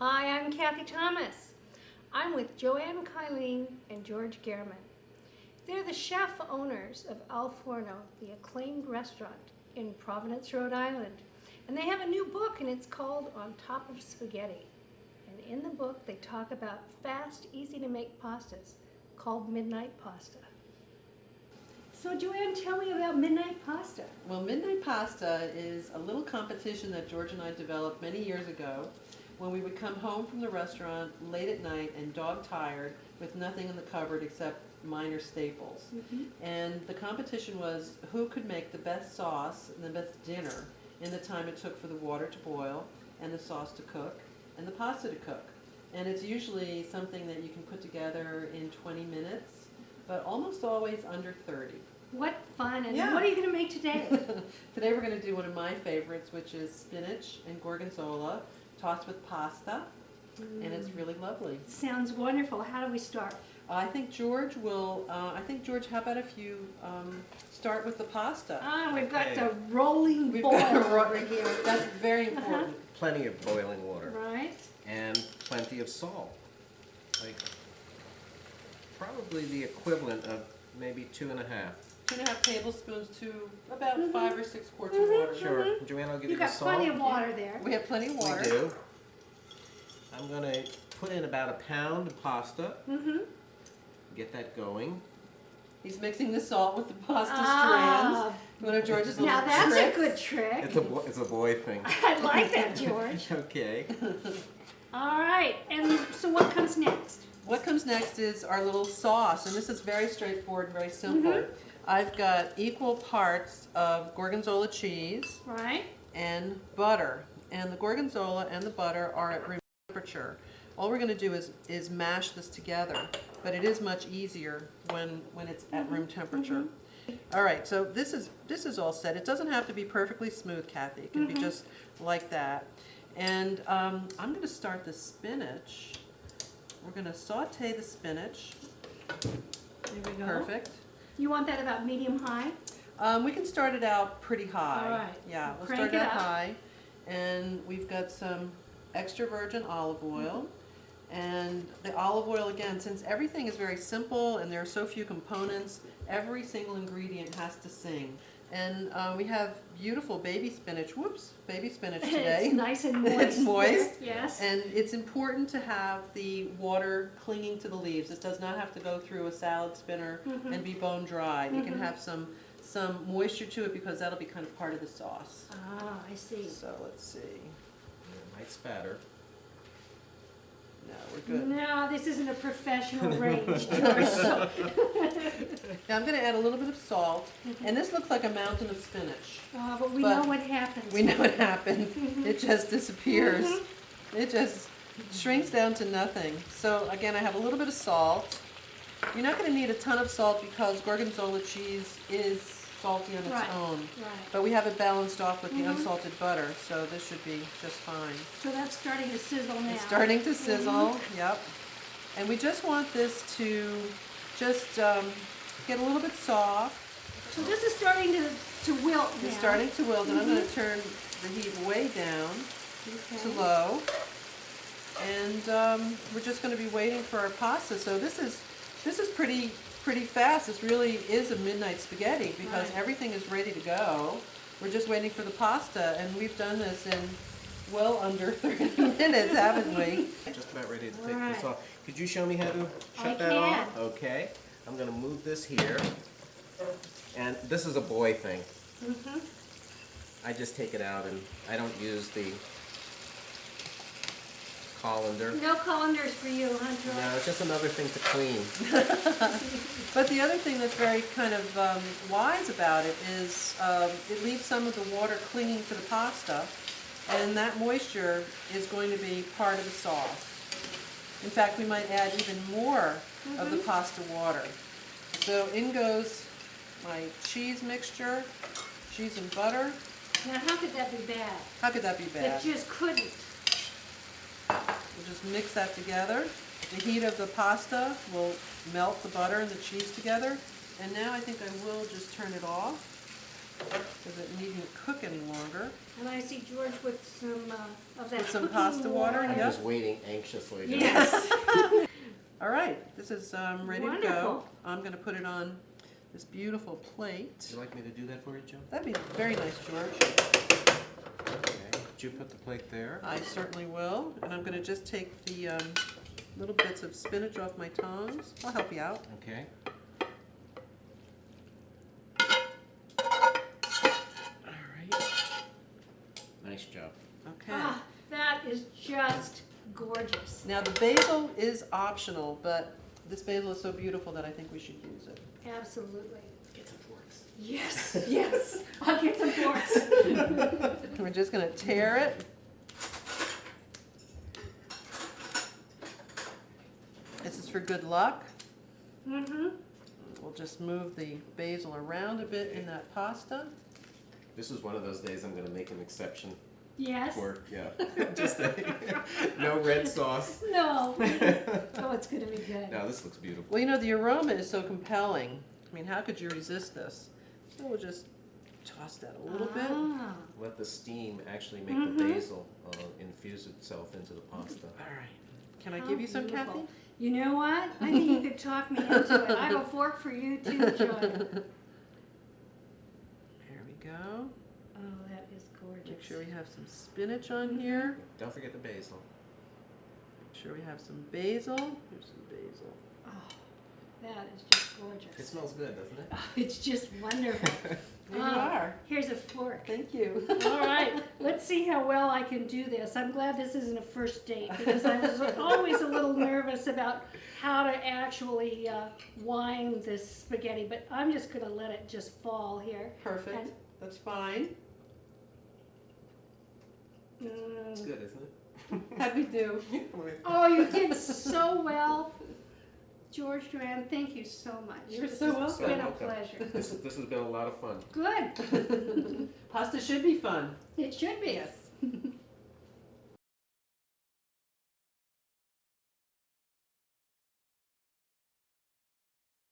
Hi, I'm Cathy Thomas. I'm with Johanne, Killeen, and George Germon. They're the chef owners of Al Forno, the acclaimed restaurant in Providence, Rhode Island. And they have a new book, and it's called On Top of Spaghetti. And in the book, they talk about fast, easy-to-make pastas called midnight pasta. So Joanne, tell me about midnight pasta. Well, midnight pasta is a little competition that George and I developed many years ago when we would come home from the restaurant late at night and dog-tired with nothing in the cupboard except minor staples. And the competition was who could make the best sauce and the best dinner in the time it took for the water to boil and the sauce to cook and the pasta to cook. And it's usually something that you can put together in 20 minutes, but almost always under 30. What fun, and Yeah. What are you going to make today? Today we're going to do one of my favorites, which is spinach and gorgonzola tossed with pasta, and it's really lovely. Sounds wonderful. How do we start? I think George will, George, how about if you start with the pasta? We've got Okay. the rolling We've boil got a over here. That's very important. Plenty of boiling water. Right. And plenty of salt. Like probably the equivalent of maybe 2.5. 2.5 tablespoons to about 5 or 6 quarts of water. Sure. Joanne, I'll give You you the got salt. plenty of water there. We have plenty of water. We do. I'm going to put in about a pound of pasta. Get that going. He's mixing the salt with the pasta Ah. strands. One of George's little Now that's tricks. a good trick. It's a boy thing. I like that, George. Okay. All right, and so what comes next? What comes next is our little sauce, and this is very straightforward and very simple. I've got equal parts of gorgonzola cheese Right. and butter, and the gorgonzola and the butter are at room temperature. All we're going to do is mash this together, but it is much easier when it's at room temperature. All right, so this is all set. It doesn't have to be perfectly smooth, Kathy. It can be just like that. And I'm going to start the spinach. We're going to saute the spinach. There we go. Perfect. You want that about medium-high? We can start it out pretty high. All right. Yeah, we'll Crank start it out it up. high. And we've got some extra virgin olive oil. And the olive oil, again, since everything is very simple and there are so few components, every single ingredient has to sing. And we have beautiful baby spinach. Baby spinach today. It's nice and moist. It's moist. Yes. And it's important to have the water clinging to the leaves. This does not have to go through a salad spinner and be bone dry. You can have some moisture to it because that'll be kind of part of the sauce. Ah, I see. So let's see. Might spatter. No, we're good. No, this isn't a professional range, George. So- Now I'm going to add a little bit of salt, and this looks like a mountain of spinach. but we But know what happens. We know what happens. It just disappears. It just shrinks down to nothing. So again, I have a little bit of salt. You're not going to need a ton of salt because gorgonzola cheese is salty on its Right. own. Right. But we have it balanced off with the unsalted butter, so this should be just fine. So that's starting to sizzle now. It's starting to sizzle, yep. And we just want this to just get a little bit soft. So this is starting to wilt now. It's starting to wilt, and I'm going to turn the heat way down to Okay. low. And we're just going to be waiting for our pasta. So this is pretty fast. This really is a midnight spaghetti because Right. everything is ready to go. We're just waiting for the pasta, and we've done this in well under 30 minutes, haven't we? Just about ready to take Alright. this off. Could you show me how to I shut that can. off? Okay. I'm going to move this here. And this is a boy thing. I just take it out and I don't use the colander. No colanders for you, huh, George? No, it's just another thing to clean. But the other thing that's very kind of wise about it is it leaves some of the water clinging to the pasta, and that moisture is going to be part of the sauce. In fact, we might add even more of the pasta water. So in goes my cheese mixture, cheese and butter. Now, how could that be bad? How could that be It bad? just couldn't. We'll just mix that together. The heat of the pasta will melt the butter and the cheese together. And now I think I will just turn it off. because it needn't cook any longer. And I see George with some of that With some cooking pasta water, I'm water. yeah. just waiting anxiously. Yes. All right, this is ready to go. Wonderful. I'm going to put it on this beautiful plate. Would you like me to do that for you, Joe? That'd be very nice, George. Okay. Did you put the plate there? I certainly will. And I'm going to just take the little bits of spinach off my tongs. I'll help you out. Okay. All right. Nice job. Okay. Ah, that is just gorgeous. Now the basil is optional, but this basil is so beautiful that I think we should use it. Absolutely. Get some forks. Yes, yes. I'll get some forks. We're just going to tear it. This is for good luck. Mm-hmm. We'll just move the basil around a bit in that pasta. This is one of those days I'm going to make an exception Yes. for, yeah. Just no red sauce. No. Oh, it's going to be good. Now this looks beautiful. Well, you know, the aroma is so compelling. I mean, how could you resist this? So we'll just toss that a little bit. Ah. Let the steam actually make the basil infuse itself into the pasta. All right. Can I How give you some, beautiful. Kathy? You know what? I think you could talk me into it. I have a fork for you too, Joy. There we go. Oh, that is gorgeous. Make sure we have some spinach on here. Don't forget the basil. Make sure we have some basil. Here's some basil. Oh, that is just gorgeous. It smells good, doesn't it? Oh, it's just wonderful. There you Oh, are. Here's a fork. Thank you. All right, let's see how well I can do this. I'm glad this isn't a first date because I was always a little nervous about how to actually wine this spaghetti, but I'm just going to let it just fall here. Perfect. And- That's fine. It's good, isn't it? How'd we do? Oh, you did so well. George, Joanne, thank you so much. You're This so has welcome. been a Welcome. pleasure. This has been a lot of fun. Good. Pasta should be fun. It should be. Yes.